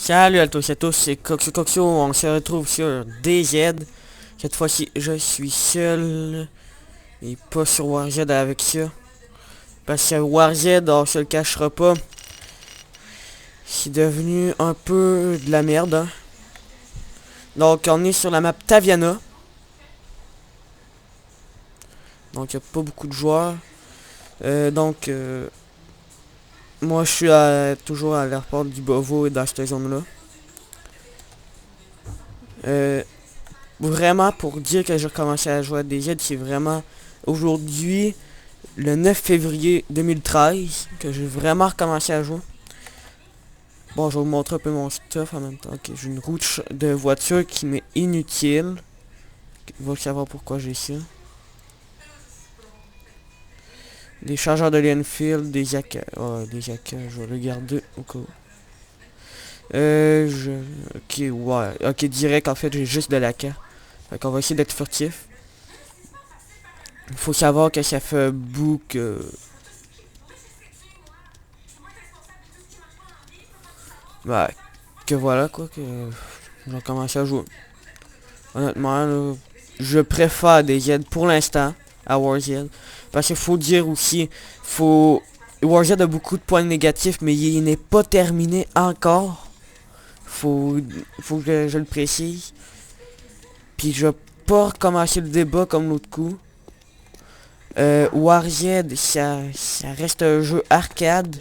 Salut à tous et à tous, c'est Coxio, on se retrouve sur DZ. Cette fois-ci, je suis seul et pas sur WarZ avec ça. Parce que WarZ, on se le cachera pas, c'est devenu un peu de la merde. Hein. Donc, on est sur la map Taviana. Donc, il n'y a pas beaucoup de joueurs. Moi, je suis toujours à l'aéroport du Bovo et dans cette zone-là. Vraiment, pour dire que j'ai recommencé à jouer à DZ, c'est vraiment aujourd'hui, le 9 février 2013, que j'ai vraiment recommencé à jouer. Bon, je vais vous montrer un peu mon stuff en même temps. Ok, j'ai une roue de voiture qui m'est inutile. Vous allez savoir pourquoi j'ai ça. Des chargeurs de Lenfield, des Yaka. Oh, des Yaka, je vais le garder au cas où. Ok, ouais. Ok, direct, en fait, j'ai juste de l'Aka. Fait qu'on va essayer d'être furtif. Il faut savoir que ça fait un bout que... Bah, que voilà, quoi, que... J'ai commencé à jouer. Honnêtement, là, je préfère des aides pour l'instant à Warzone. Parce qu'il faut dire aussi, Warzone a beaucoup de points négatifs, mais il n'est pas terminé encore. Faut, faut que je le précise. Puis je vais pas recommencer le débat comme l'autre coup. Warzone, ça reste un jeu arcade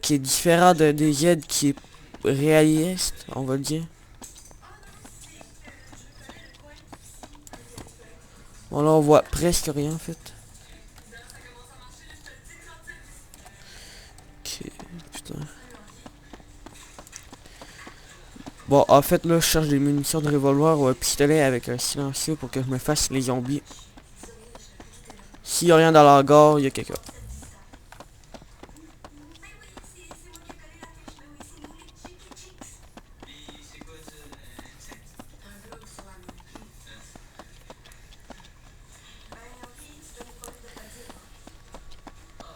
qui est différent des Z qui est réaliste, on va le dire. Bon là on voit presque rien en fait. Ok, putain. Bon en fait là je cherche des munitions de revolver ou un pistolet avec un silencieux pour que je me fasse les zombies. S'il y a rien dans l'hangar, il y a quelqu'un.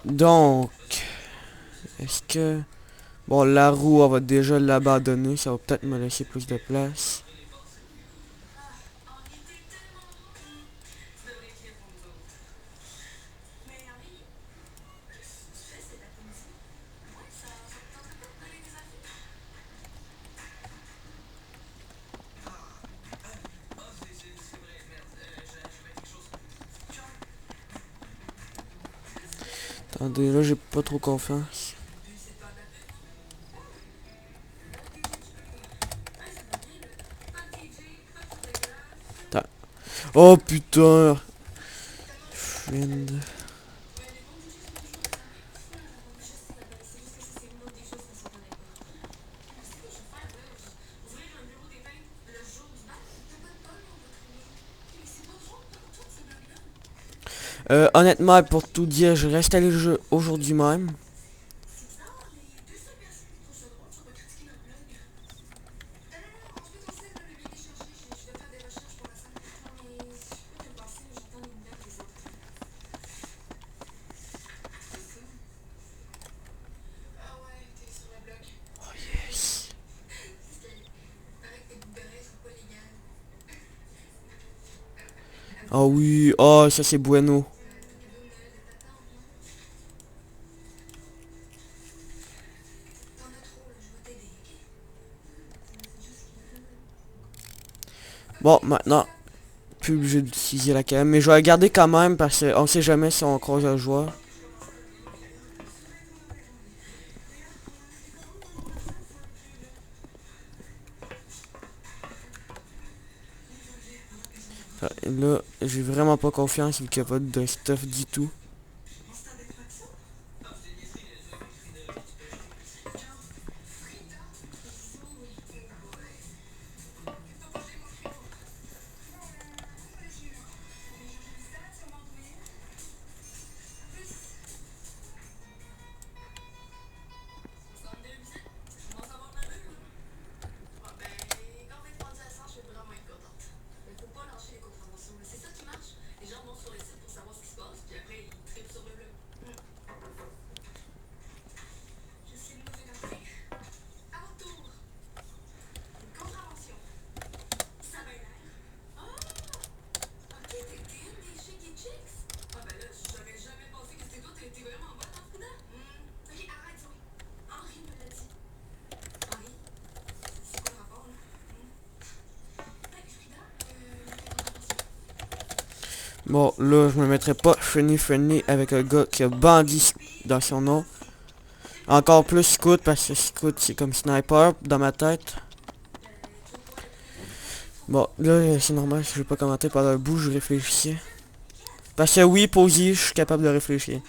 Donc, est-ce que... Bon la roue on va déjà l'abandonner, ça va peut-être me laisser plus de place. Attendez, là j'ai pas trop confiance. Attends. Oh putain. Friend. Honnêtement, pour tout dire, je reste allé le jeu aujourd'hui même. Oh yes. Ah oui, oh ça c'est bueno. Bon, maintenant, plus obligé d'utiliser la cam. Mais je vais la garder quand même parce qu'on sait jamais si on croise un joueur. Là, j'ai vraiment pas confiance vu qu'il n'y a pas de stuff du tout. Bon, là, je me mettrai pas friendly avec un gars qui a bandit dans son nom. Encore plus Scout, parce que Scout, c'est comme sniper dans ma tête. Bon, là, c'est normal, je vais pas commenter par un bout, je réfléchissais. Parce que oui, posé, je suis capable de réfléchir.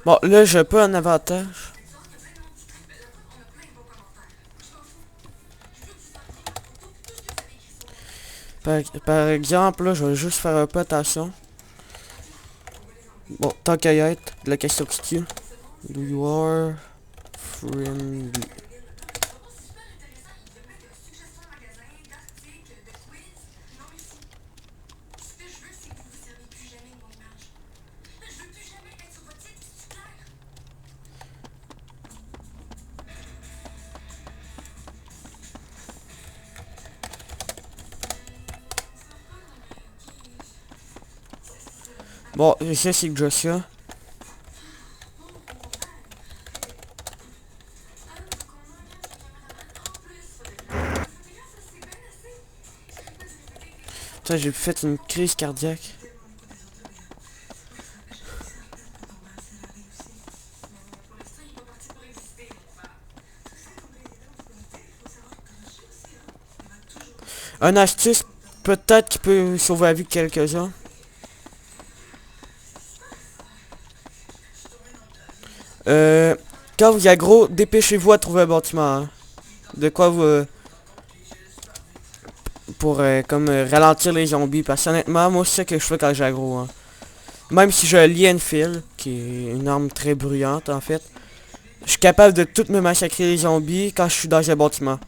Bon, là, j'ai pas un avantage. Par exemple, là, je vais juste faire un peu attention. Bon, tant qu'à y être, la question qui tue. Do you are friendly? Bon, ça c'est déjà ça. Putain, j'ai fait une crise cardiaque. Un astuce, peut-être qui peut sauver la vie de quelques-uns. Quand vous y aggro, dépêchez-vous à trouver un bâtiment. Hein. De quoi vous... pour comme ralentir les zombies. Parce que honnêtement, moi c'est ça que je fais quand j'aggro. Hein. Même si j'ai un lien fil, qui est une arme très bruyante en fait. Je suis capable de tout me massacrer les zombies quand je suis dans un bâtiment.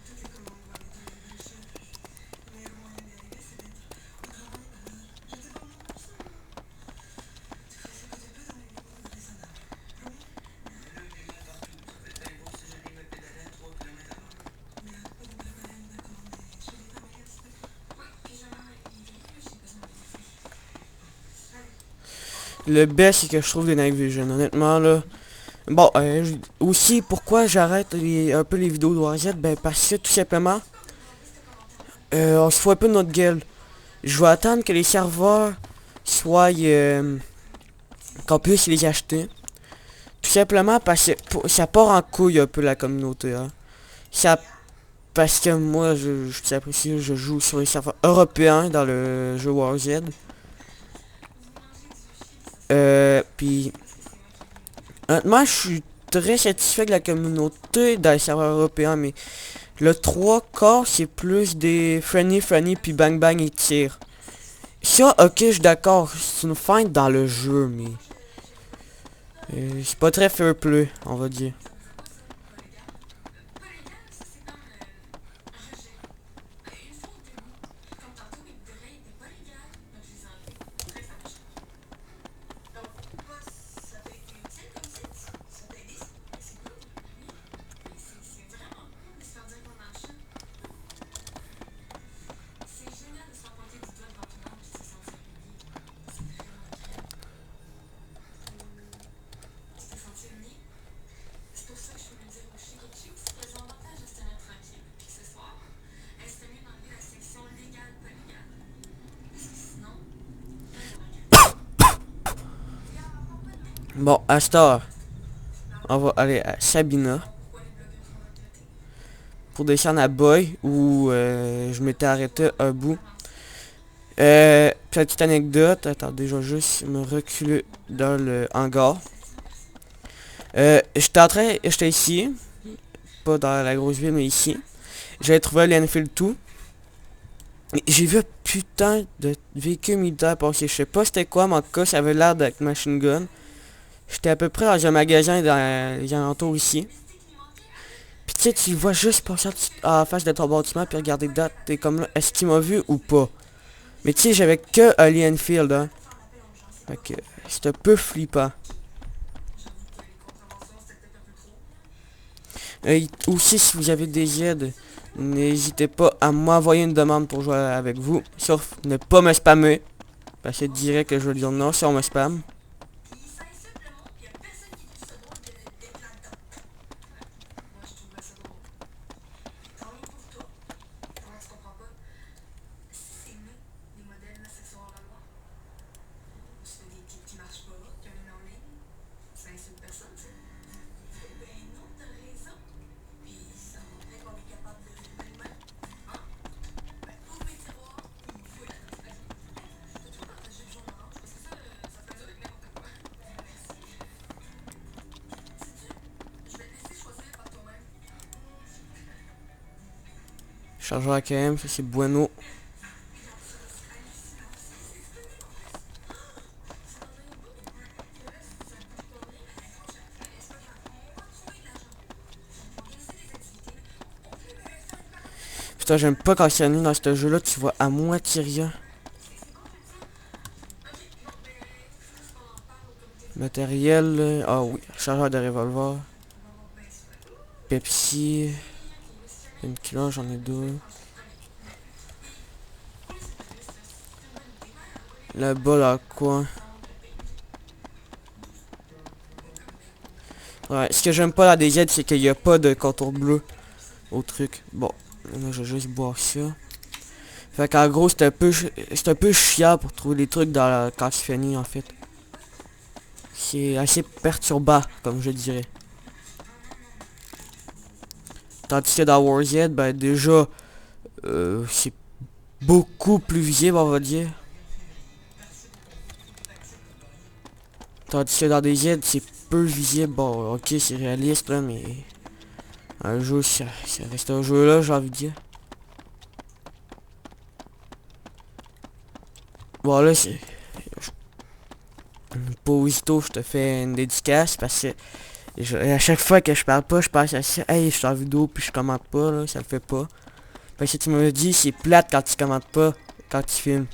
Le best, c'est que je trouve des night vision. Honnêtement, là. Bon, aussi, pourquoi j'arrête un peu les vidéos de Warzone? Ben, parce que tout simplement, on se fout un peu de notre gueule. Je vais attendre que les serveurs soient... qu'on puisse les acheter. Tout simplement parce que ça part en couille un peu la communauté. Hein. Ça, parce que moi, je t'apprécie, je joue sur les serveurs européens dans le jeu Warzone. Puis... Honnêtement, je suis très satisfait de la communauté dans les serveurs européens, mais le 3 quarts, c'est plus des friendly, puis bang bang et tir. Ça, ok, je suis d'accord, c'est une feinte dans le jeu, mais... c'est pas très fair play, on va dire. Bon, à cette heure, on va aller à Sabina pour descendre à Boy où je m'étais arrêté un bout. Petite anecdote, attendez, je vais juste me reculer dans le hangar. J'étais ici, pas dans la grosse ville mais ici. J'avais trouvé l'Enfield 2. J'ai vu un putain de véhicule militaire passer, je sais pas c'était quoi, mais en tout cas ça avait l'air d'être machine gun. J'étais à peu près dans un magasin dans les alentours ici. Puis tu sais, tu le vois juste passer en face de ton bâtiment puis regarder date. T'es comme là, est-ce qu'il m'a vu ou pas? Mais tu sais, j'avais que un Enfield, hein. Fait que c'est un peu flippant. Aussi, si vous avez des aides N'hésitez pas à m'envoyer une demande pour jouer avec vous. Sauf ne pas me spammer. Parce que direct que je vais dire non si on me spam. Chargeur AKM, ça c'est bueno. Putain, j'aime pas quand c'est dans ce jeu-là, tu vois à moitié rien. Matériel, ah oui, chargeur de revolver. Pepsi. Une kilo, j'en ai deux. Là-bas, là, quoi. Ouais, ce que j'aime pas la DZ, c'est qu'il n'y a pas de contour bleu au truc. Bon, là, je vais juste boire ça. Fait qu'en gros, c'est un peu chiant pour trouver des trucs dans la quand tu finis, en fait. C'est assez perturbant, comme je dirais. Tandis que dans Warzone, ben déjà, c'est beaucoup plus visible, on va dire. Tandis que dans des Z, c'est peu visible. Bon, ok, c'est réaliste, là, mais... Un jeu, ça reste un jeu, là, j'ai envie de dire. Bon, là, c'est... Pas aussitôt, je te fais une dédicace, parce que... à chaque fois que je parle pas, je pense à ça. Hey, je suis en vidéo, puis je commente pas, là, ça le fait pas. Parce que tu me dis, c'est plate quand tu commentes pas, quand tu filmes.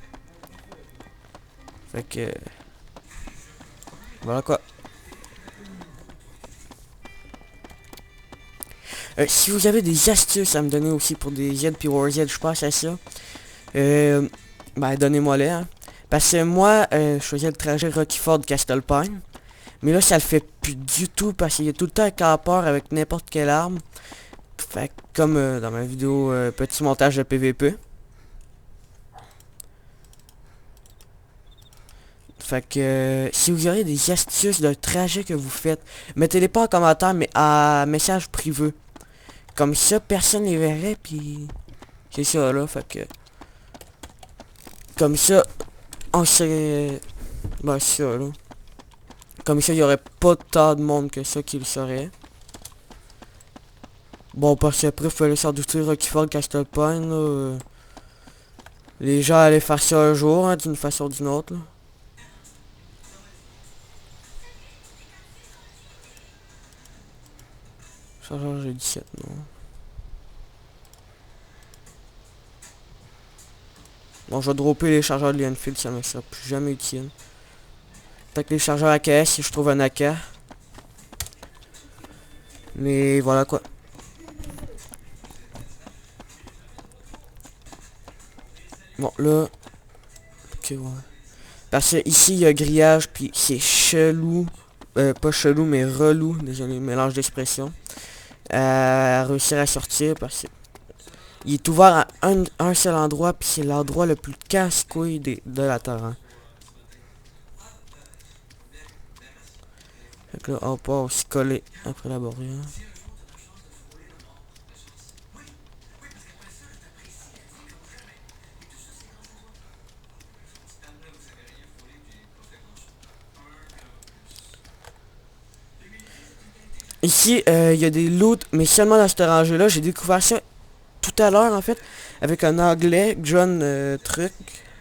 Fait que... Voilà quoi. Si vous avez des astuces à me donner aussi pour des Z puis Warzone, je pense à ça. Ben donnez-moi les. Hein. Parce que moi, je faisais le trajet Rocky-Ford Castle Pine. Mais là, ça le fait plus du tout parce qu'il y a tout le temps un campeur avec n'importe quelle arme. Fait comme dans ma vidéo petit montage de PVP. Fait que si vous aurez des astuces de trajet que vous faites, mettez-les pas en commentaire mais en message privé. Comme ça, personne les verrait, puis c'est ça là, fait que... Comme ça, on serait... Ben ça là. Comme ça, il y aurait pas tant de monde que ça qui le saurait. Bon, parce qu'après, il fallait s'en douter, Rocky-Ford, Castle Pine, là, les gens allaient faire ça un jour, hein, d'une façon ou d'une autre, là. Chargeur G17, non. Bon, je vais dropper les chargeurs de l'Enfield, ça me sera plus jamais utile. Peut-être les chargeurs AKS si je trouve un AK. Mais voilà quoi. Bon, là... Ok, ouais. Parce que ici, il y a grillage, puis c'est chelou. Pas chelou, mais relou. Désolé, mélange d'expression. À réussir à sortir, parce que... Il est ouvert à un seul endroit, puis c'est l'endroit le plus casse-couille de la terre. Fait que là, on peut aussi coller après la barrière. Ici, il y a des loots, mais seulement dans cette rangée-là. J'ai découvert ça tout à l'heure, en fait, avec un anglais, John Truc.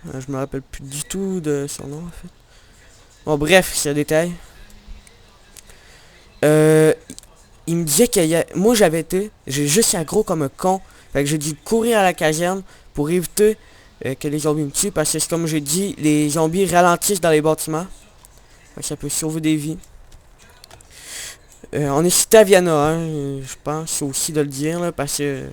Je me rappelle plus du tout de son nom, en fait. Bon, bref, c'est un détail. Il me disait qu'il y a... Moi, j'avais été... J'ai juste aggro comme un con. Fait que j'ai dû courir à la caserne pour éviter que les zombies me tuent. Parce que, comme j'ai dit, les zombies ralentissent dans les bâtiments. Fait que ça peut sauver des vies. On est cité à Viana, hein, je pense aussi de le dire, là, parce que...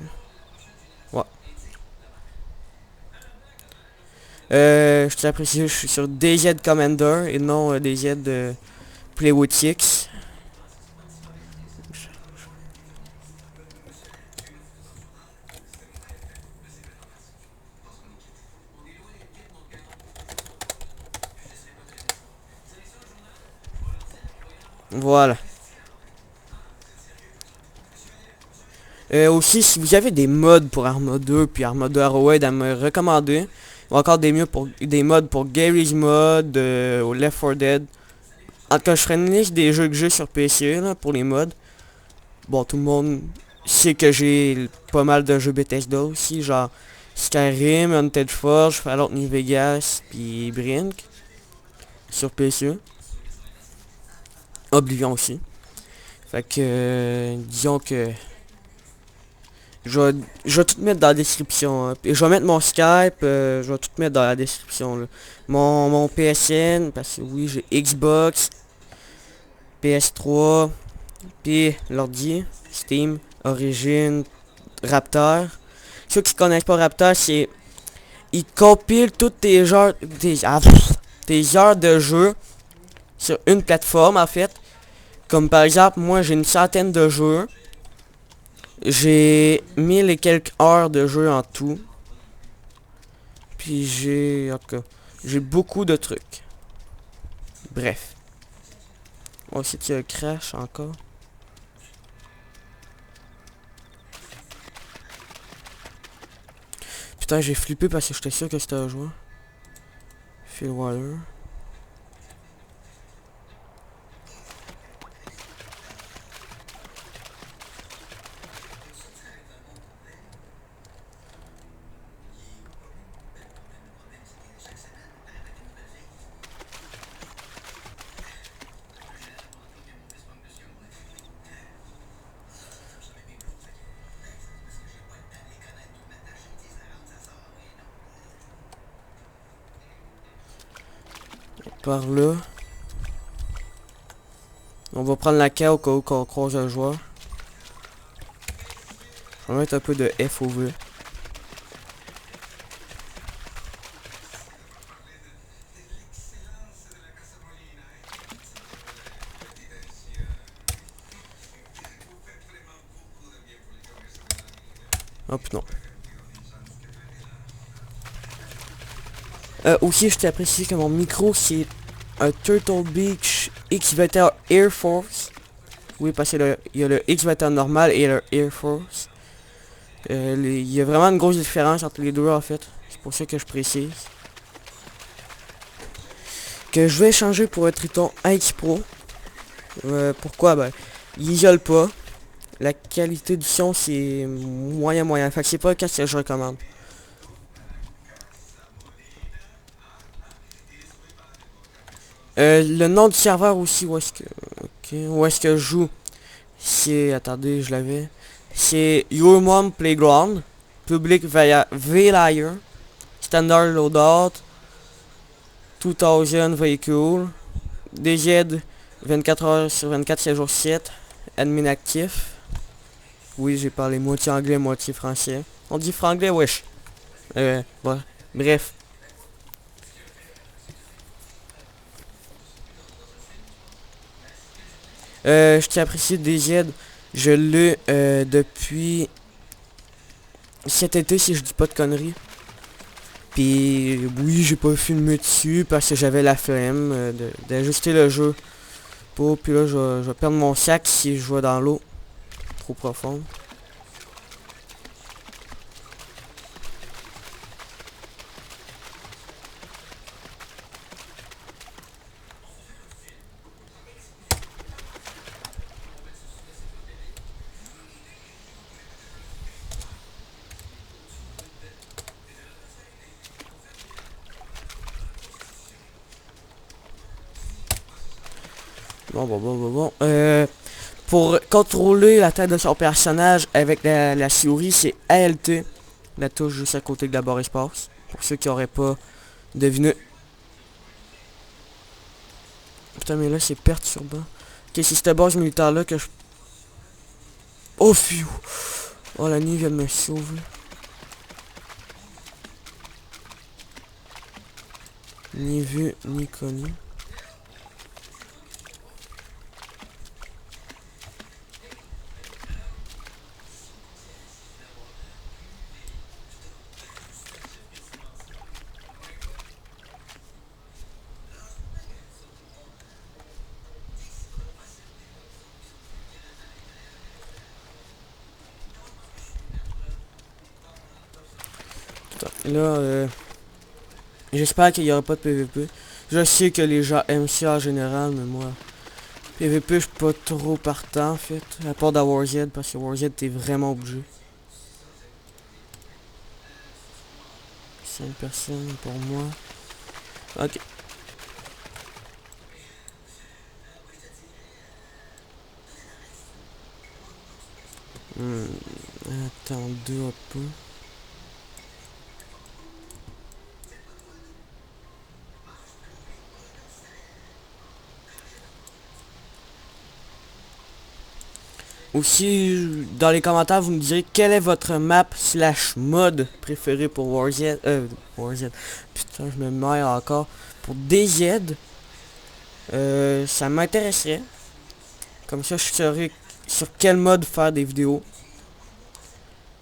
Je tiens à préciser, je suis sur DZ Commander et non DZ Play with Chicks. Voilà. Aussi, si vous avez des mods pour Arma 2 puis Arma 2 Arrowhead à me recommander, ou encore des mods pour Garry's Mod, ou Left 4 Dead. En tout cas, je ferai une liste des jeux que j'ai sur PC là, pour les mods. Bon, tout le monde sait que j'ai pas mal de jeux Bethesda aussi, genre Skyrim, Haunted Forge, Fallout New Vegas, puis Brink sur PC. Oblivion aussi. Fait que, disons que je vais tout mettre dans la description. Hein. Et je vais mettre mon Skype, je vais tout mettre dans la description. Là. Mon PSN, parce que oui, j'ai Xbox, PS3, puis l'ordi, Steam, Origin, Raptor. Ceux qui connaissent pas Raptor, c'est... Il compile toutes tes heures de jeu sur une plateforme, en fait. Comme par exemple, moi, j'ai une centaine de jeux. J'ai 1000 et quelques heures de jeu en tout. Puis j'ai... En tout cas, j'ai beaucoup de trucs. Bref. On va essayer qu'il y a un crash encore. Putain, j'ai flippé parce que j'étais sûr que c'était un joueur. Phil Waller. Par là. On va prendre la K au cas où qu'on croise un joueur. On va mettre un peu de FOV. Hop, non. Aussi, je t'ai apprécié que mon micro, c'est un Turtle Beach X21 Air Force. Oui, parce qu'il y a le X21 normal et le Air Force. Il y a vraiment une grosse différence entre les deux, en fait. C'est pour ça que je précise. Que je vais changer pour un Triton AX Pro. Pourquoi? Ben, il isole pas. La qualité du son, c'est moyen. Fait que c'est pas le cas que je recommande. Le nom du serveur aussi, où est-ce que... Ok, où est-ce que je joue? C'est... Attendez, je l'avais. C'est Your Mom Playground. Public VLIR. Standard Loadout. 2000 Vehicle. DZ 24 heures sur 24, 7 jours 7. Admin actif. Oui, j'ai parlé moitié anglais, moitié français. On dit franglais, wesh. Bon, bref. Je tiens à apprécier DZ. Je l'ai depuis cet été, si je dis pas de conneries. Puis oui, j'ai pas filmé dessus parce que j'avais la flemme d'ajuster le jeu. Puis là, je vais perdre mon sac si je vais dans l'eau trop profonde. Bon. Pour contrôler la tête de son personnage avec la souris, c'est ALT. La touche juste à côté de la barre espace. Pour ceux qui auraient pas deviné. Putain, mais là, c'est perturbant. Ok, c'est cette base militaire là que je... Oh, fiou. Oh, la nuit vient de me sauver. Ni vu, ni connu. Là, j'espère qu'il n'y aura pas de PVP. Je sais que les gens aiment ça en général, mais moi, PVP, je suis pas trop partant en fait. À part dans Warzed, parce que Warzed, t'es vraiment obligé. 5 personnes pour moi. Ok. Attends, deux un peu. Aussi, dans les commentaires, vous me direz quelle est votre map slash mode préféré pour Warzed. Warzed. Putain, je me mêle encore. Pour DZ, ça m'intéresserait. Comme ça, je saurais sur quel mode faire des vidéos.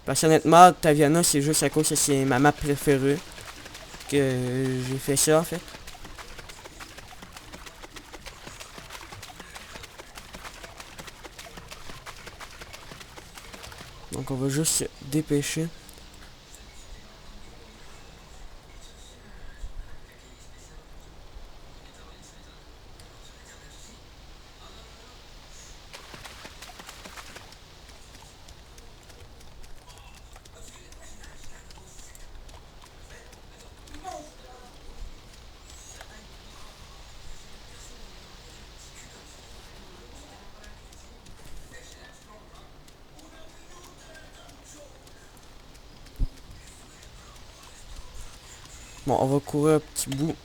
Parce honnêtement, Taviana, c'est juste à cause que c'est ma map préférée que j'ai fait ça en fait. Donc on va juste se dépêcher. Bon, on va courir un petit bout.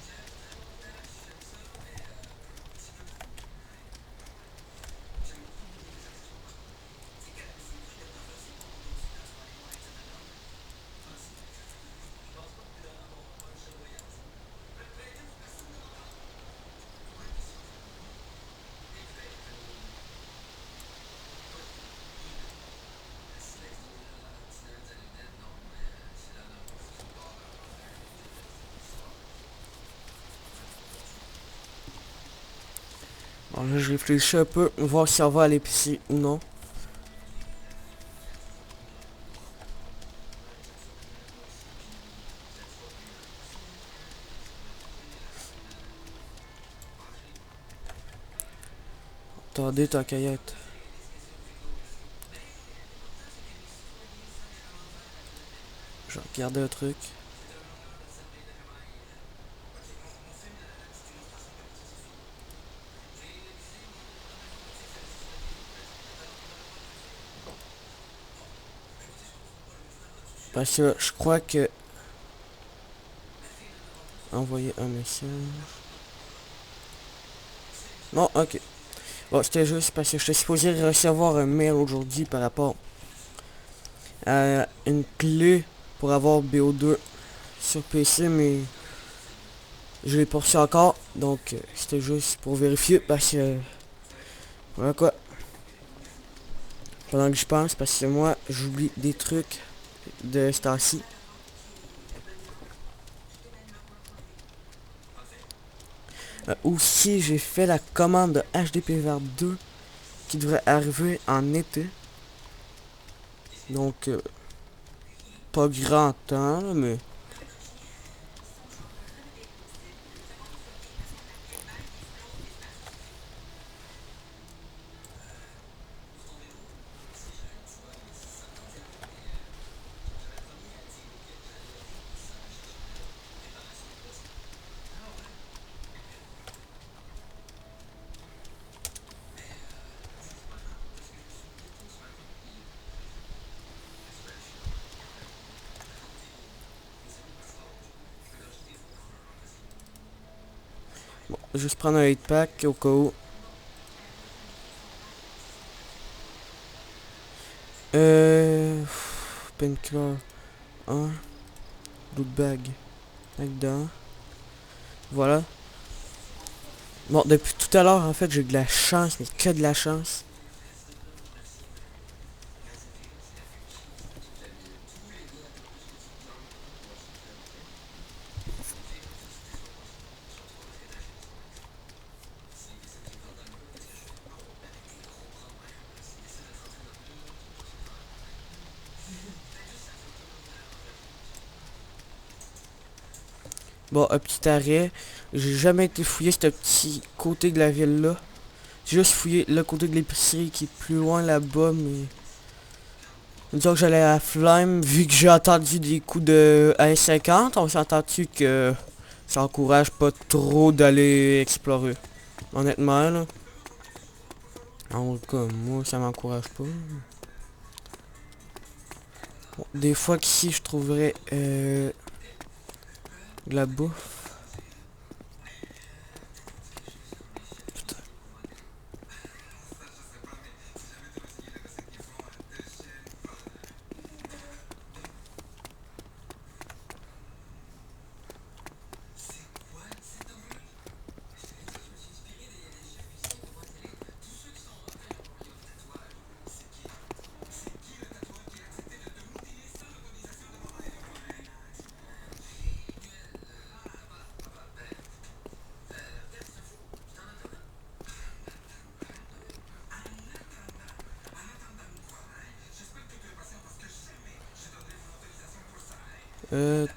Bon, là, je réfléchis un peu, voir si on va à l'épicerie ou non. Attendez ta caillette. Je vais regarder un truc. Parce que je crois que... Envoyer un message... Non, ok. Bon, c'était juste parce que je suis supposé recevoir un mail aujourd'hui par rapport à une clé pour avoir BO2 sur PC, mais je l'ai pas reçu encore. Donc, c'était juste pour vérifier parce que... Voilà quoi. Pendant que je pense, parce que moi, j'oublie des trucs de ce temps-ci. Aussi, j'ai fait la commande de HDPVR 2 qui devrait arriver en été. Donc, pas grand temps, là, mais... Bon, juste prendre un 8 pack au cas où. Painkiller 1. Loot bag. Là-dedans. Voilà. Bon, depuis tout à l'heure, en fait, j'ai de la chance, mais que de la chance. Bon, un petit arrêt. J'ai jamais été fouiller ce petit côté de la ville-là. J'ai juste fouillé le côté de l'épicerie qui est plus loin là-bas, mais... Disons que j'allais à Flame, vu que j'ai entendu des coups de AS50, on s'est entendu que ça encourage pas trop d'aller explorer. Honnêtement, là. En tout cas, moi, ça m'encourage pas. Bon, des fois qu'ici, je trouverais de la bouffe.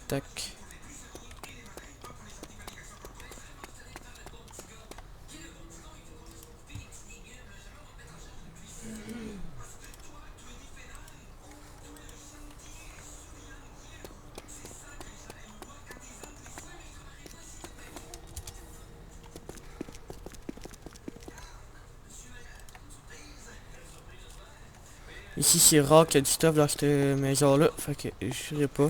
Tac. Ici, c'est rare qu'il y a du stuff dans cette maison-là, fait que je saurais pas.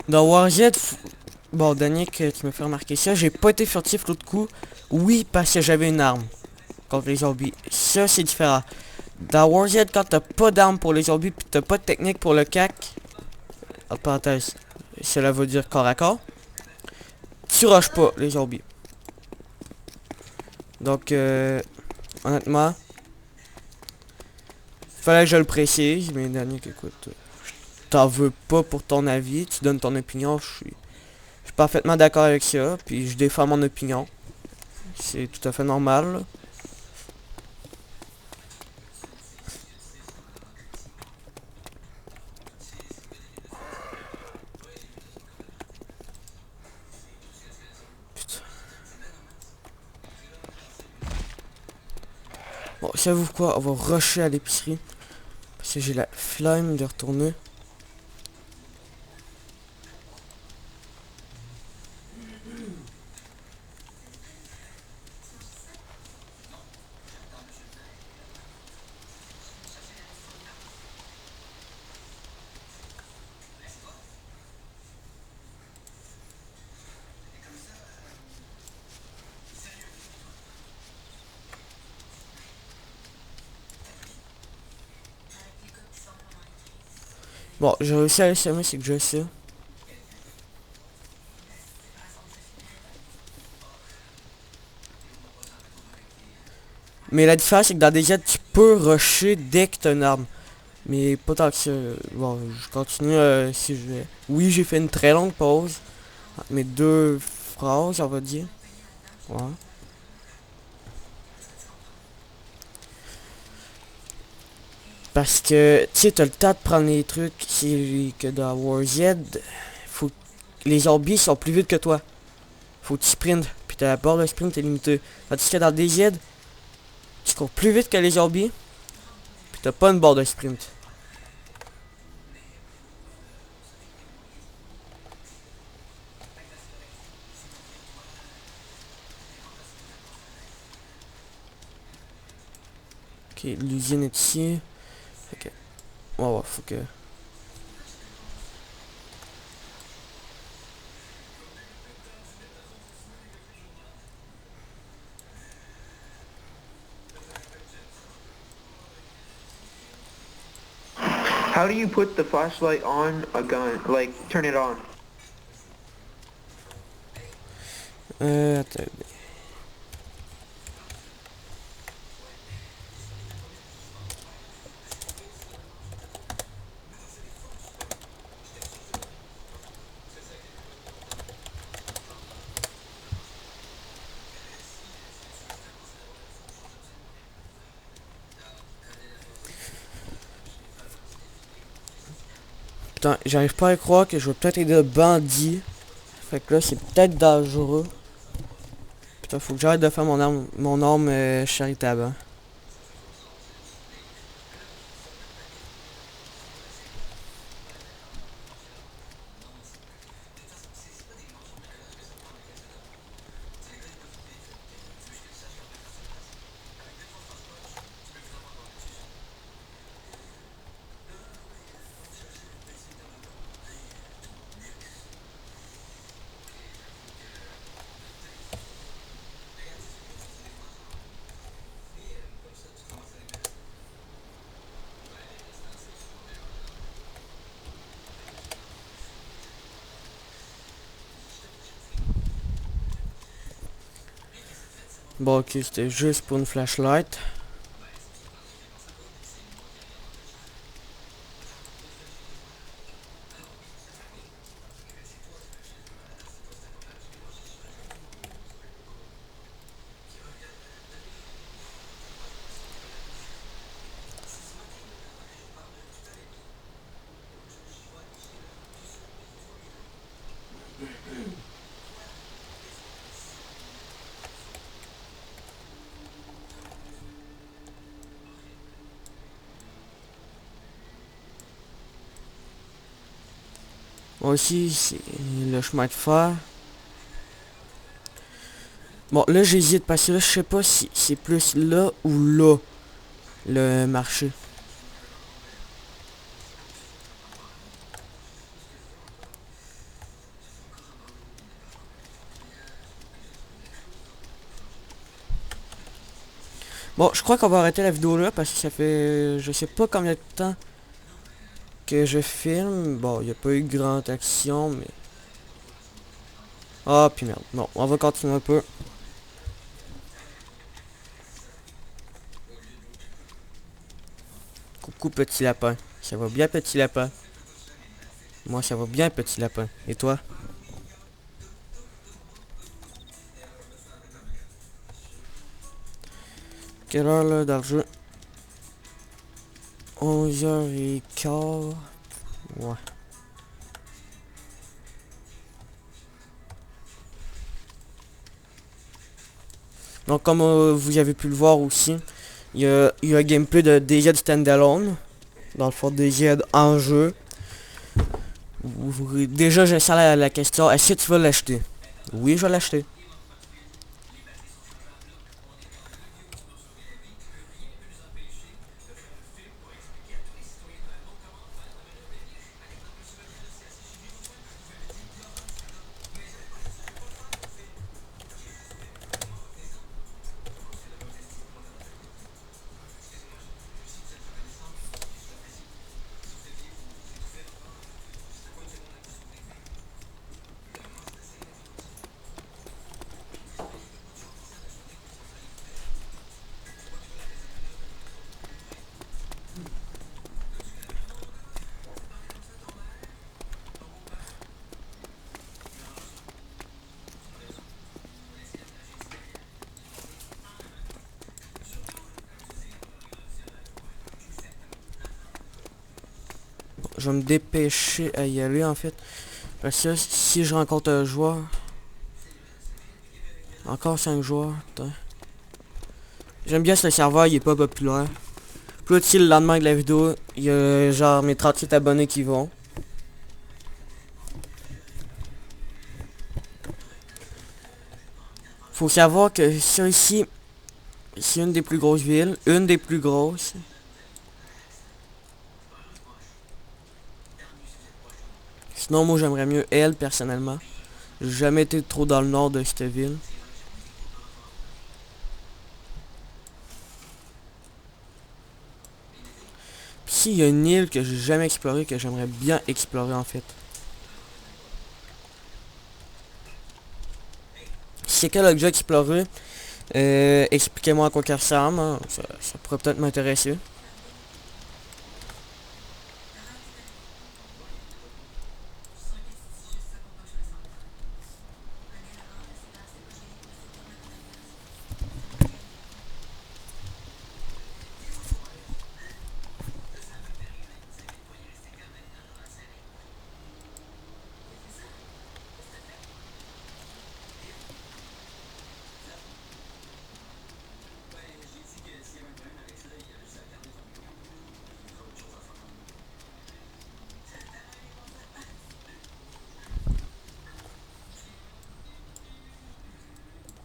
Dans Warzone, bon, Danick, tu me fais remarquer ça, j'ai pas été furtif l'autre coup. Oui, parce que j'avais une arme contre les zombies. Ça, c'est différent. Dans Warzone, quand t'as pas d'arme pour les zombies, pis t'as pas de technique pour le cac, entre parenthèses, cela veut dire corps à corps, tu rushes pas les zombies. Donc, honnêtement, fallait que je le précise, mais Danick, écoute, t'en veux pas pour ton avis, tu donnes ton opinion, je suis parfaitement d'accord avec ça, puis je défends mon opinion. C'est tout à fait normal, là. Putain. Bon, savez-vous quoi? On va rusher à l'épicerie. Parce que j'ai la flemme de retourner. Bon, j'ai réussi à l'SMS, c'est que je sais. Mais la différence, c'est que dans des jets, tu peux rusher dès que t'as une arme. Mais pas tant que ça. Bon, je continue si je vais. Oui, j'ai fait une très longue pause. Entre mes deux phrases, on va dire. Ouais. Parce que, tu sais, t'as le temps de prendre les trucs. C'est que dans Warzone, faut... les zombies sont plus vite que toi. Faut que tu sprints. Puis ta barre de sprint est limitée. Tandis que dans DZ, tu cours plus vite que les zombies. Puis t'as pas une barre de sprint. Ok, l'usine est ici. Ok. Ouais, faut que... How do you put the flashlight on a gun? Like, turn it on? Attends. Putain, j'arrive pas à croire que je vais peut-être aider le bandit. Fait que là, c'est peut-être dangereux. Putain, faut que j'arrête de faire mon arme charitable. Hein. Bon, ok, c'était juste pour une flashlight. Bon, ici, c'est le chemin de fer. Bon, là, j'hésite parce que là, je sais pas si c'est plus là ou là, le marché. Bon, je crois qu'on va arrêter la vidéo là parce que ça fait, je sais pas combien de temps que je filme. Bon, il n'y a pas eu grande action, mais... Ah, puis merde. Bon, on va continuer un peu. Coucou, petit lapin. Ça va bien, petit lapin? Moi, ça va bien, petit lapin. Et toi? Quelle heure, là, dans le jeu? 11h15. Ouais. Donc, comme vous avez pu le voir aussi, il y a un gameplay de DZ Standalone. Dans le fond, DZ en jeu. Déjà, j'ai ça la question. Est-ce que tu vas l'acheter? Oui, je vais l'acheter. Je vais me dépêcher à y aller en fait. Parce que si je rencontre un joueur... Encore 5 joueurs. J'aime bien ce serveur, il est pas populaire. Plus utile le lendemain de la vidéo, il y a genre mes 38 abonnés qui vont. Faut savoir que ça ici, c'est une des plus grosses villes. Une des plus grosses. Sinon, moi, j'aimerais mieux elle, personnellement. J'ai jamais été trop dans le nord de cette ville. Puis ici, il y a une île que j'ai jamais explorée, que j'aimerais bien explorer, en fait. Si c'est qu'elle a déjà exploré, expliquez-moi à quoi ça ressemble. Hein. Ça pourrait peut-être m'intéresser.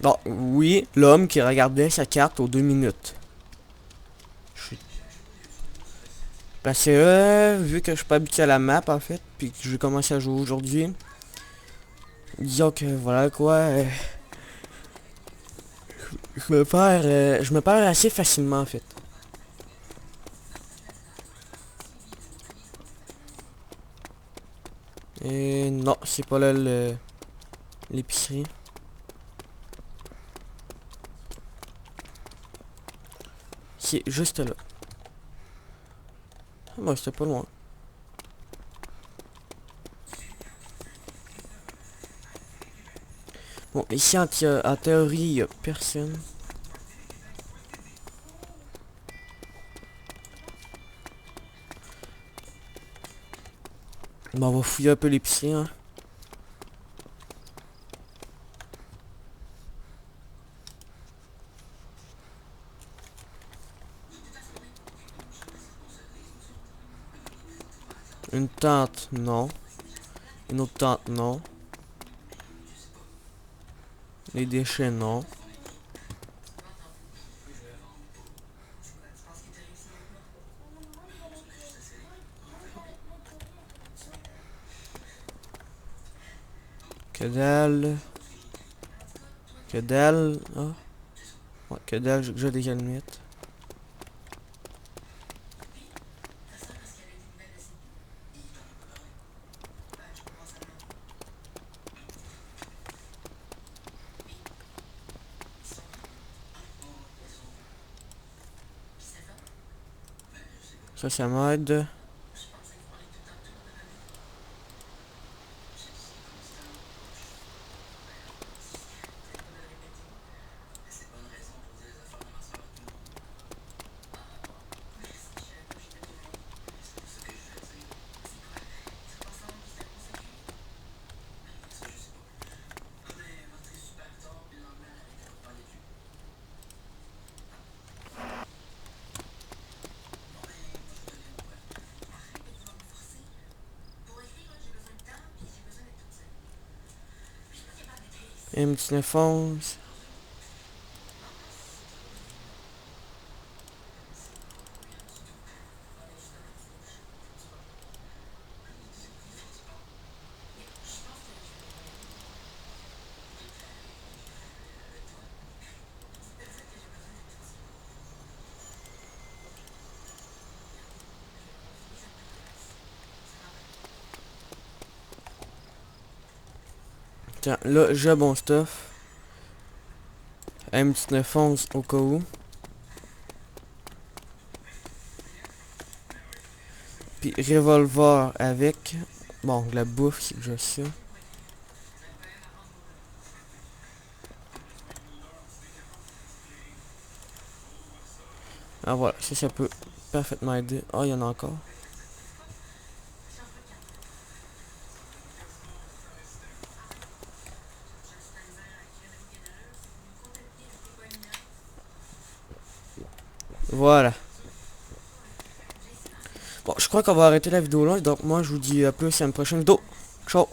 Bon, oui, l'homme qui regardait sa carte aux 2 minutes. Parce que vu que je suis pas habitué à la map en fait, puis que j'ai commencé à jouer aujourd'hui, disons que voilà quoi, je me perds assez facilement en fait. Et non, c'est pas là l'épicerie. C'est juste là. Ah, bon, c'était pas loin. Bon, ici en théorie, il y a personne. Bon, on va fouiller un peu l'épicerie, hein. Une tente, non. Une autre tente, non. Les déchets, non. Que dalle. Que dalle. Ah. Ouais, que dalle, j'ai déjà des allumettes. Ça m'aide. M1911. Tiens, là, j'ai bon stuff. M1911 au cas où. Puis revolver avec. Bon, la bouffe, c'est déjà ça. Ah voilà, ça peut parfaitement aider. Ah, il y en a encore. Voilà. Bon, je crois qu'on va arrêter la vidéo là. Donc moi, je vous dis à plus à une prochaine vidéo. Ciao.